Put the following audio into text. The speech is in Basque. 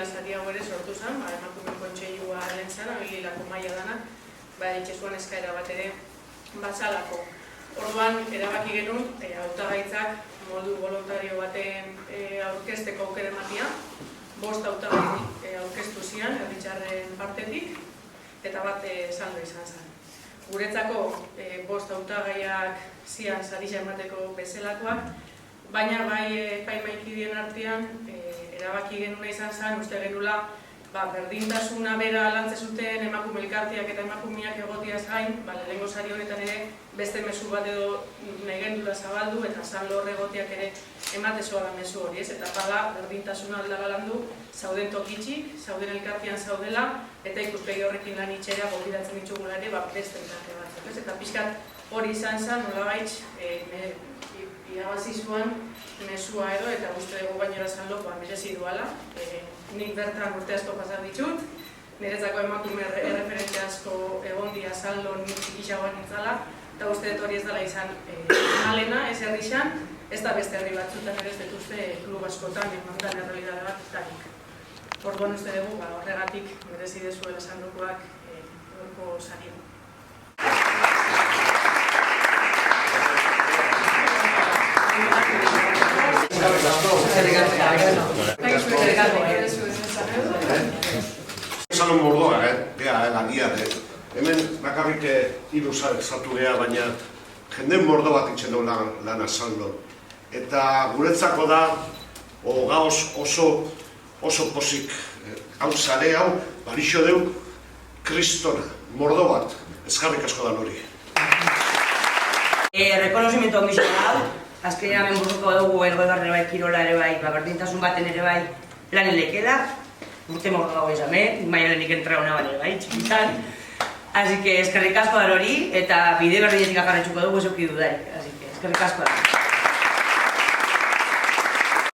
Zati hau ere sortu zen, emakume kontseilua lehen zen, abililako maila dana, itxasuan eskaera bat ere bazalako. Orduan, erabaki genuen, hautagaitzak modu voluntario baten aurkezteko aukera ematia, 5 hautagai aurkeztu zian, herritarren partetik, eta bat saldo izan zen. Guretzako 5 hautagaiak zian sarisa emateko bezalakoak, baina bai epaimaikideen artean erabaki genuna izan zen, uste genula berdintasuna bera lantze zuten emakume elkarteak eta emakumeak egotiaz gain, lehenengo sari honetan ere beste mezu bat edo nahi gendula zabaldu eta saldo hor egotiak ere ematezoa da mezu hori, eta bada berdintasuna aldala landu, zauden tokitxik, zauden elkartean zaudela, eta ikuspegi horrekin lan itxera gobidatzen ditugula ere beste elkarte batzuk. Eta pixkat hori izan zen, nolabait irabazi zuen mesua edo, eta uste dugu gainera zanlokoa merezi duala. Nik bertan urte asko pasar ditut, niretzako emakume erreferente asko egon dira saldo nik txikixagoan nintzala, eta uste dut hori ez dela izan malena, ez herrixan, ez da beste herri batzutan ere ez dut uste klub askotan, emantan errealidade bat tanik. Orduan uste dugu, horregatik merezi dezuela zanlokoak gorko sario. Salon mordoa, lagia, hemen bakarrik hiru zatu geha, baina jenden mordo bat itxen dugu lana saldo. Eta guretzako da, gauz oso posik, hau zare hau, barixo deu, kristona, mordo bat, ezkarrik asko da hori. Rekonozimiento omisio hau, azkenean menburuko dugu ergoigarren bai, kirola ere bai, berdintasun baten ere bai, lanen lekeda, urte mordo dago ezamen, maiolenik entra hona bat ere bai, txikitan. Así que eskerrik asko da hori, eta bide berdinetik akarretxuko dugu ezoki dudarik, así que eskerrik asko da.